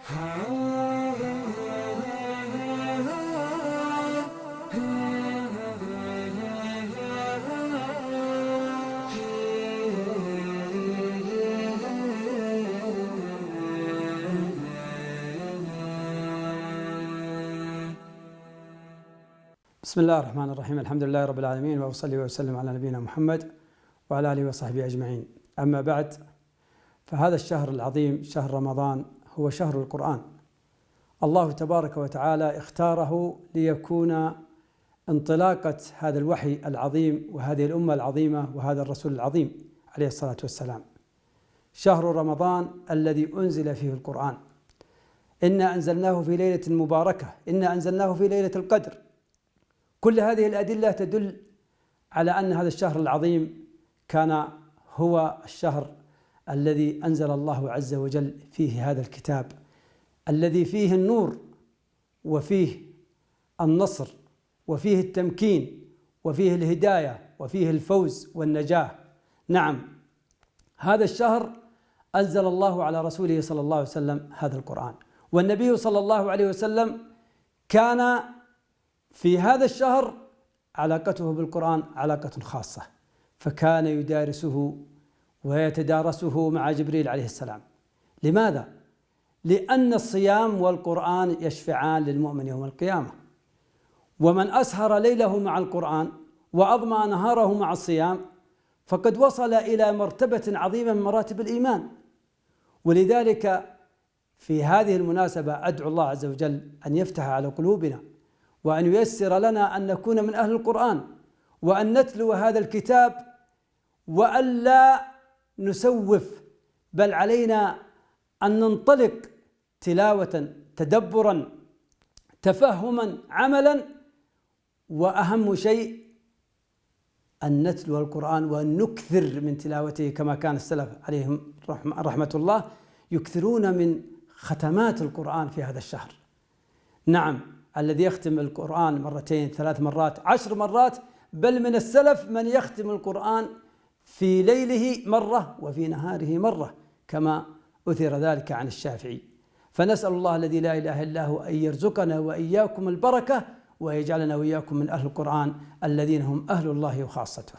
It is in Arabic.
بسم الله الرحمن الرحيم. الحمد لله رب العالمين، وأصلي وأسلم على نبينا محمد وعلى آله وصحبه أجمعين. أما بعد، فهذا الشهر العظيم شهر رمضان هو شهر القرآن. الله تبارك وتعالى اختاره ليكون انطلاقة هذا الوحي العظيم وهذه الأمة العظيمة وهذا الرسول العظيم عليه الصلاة والسلام. شهر رمضان الذي أنزل فيه القرآن. إنا أنزلناه في ليلة مباركة، إنا أنزلناه في ليلة القدر. كل هذه الأدلة تدل على أن هذا الشهر العظيم كان هو الشهر الذي أنزل الله عز وجل فيه هذا الكتاب، الذي فيه النور وفيه النصر وفيه التمكين وفيه الهداية وفيه الفوز والنجاة. نعم، هذا الشهر أنزل الله على رسوله صلى الله عليه وسلم هذا القرآن، والنبي صلى الله عليه وسلم كان في هذا الشهر علاقته بالقرآن علاقة خاصة، فكان يدارسه ويتدارسه مع جبريل عليه السلام. لماذا؟ لأن الصيام والقرآن يشفعان للمؤمن يوم القيامة، ومن أسهر ليله مع القرآن وأضمى نهاره مع الصيام فقد وصل إلى مرتبة عظيمة من مراتب الإيمان. ولذلك في هذه المناسبة أدعو الله عز وجل أن يفتح على قلوبنا، وأن ييسر لنا أن نكون من أهل القرآن، وأن نتلو هذا الكتاب، وأن لا نسوف، بل علينا أن ننطلق تلاوة، تدبرا، تفهما، عملا، وأهم شيء أن نتلو القرآن وأن نكثر من تلاوته، كما كان السلف عليهم رحمة الله يكثرون من ختمات القرآن في هذا الشهر. نعم، الذي يختم القرآن مرتين، 3 مرات، 10 مرات، بل من السلف من يختم القرآن في ليله مرة وفي نهاره مرة، كما أثر ذلك عن الشافعي. فنسأل الله الذي لا إله إلا هو أن يرزقنا وإياكم البركة، ويجعلنا وإياكم من أهل القرآن الذين هم أهل الله وخاصته.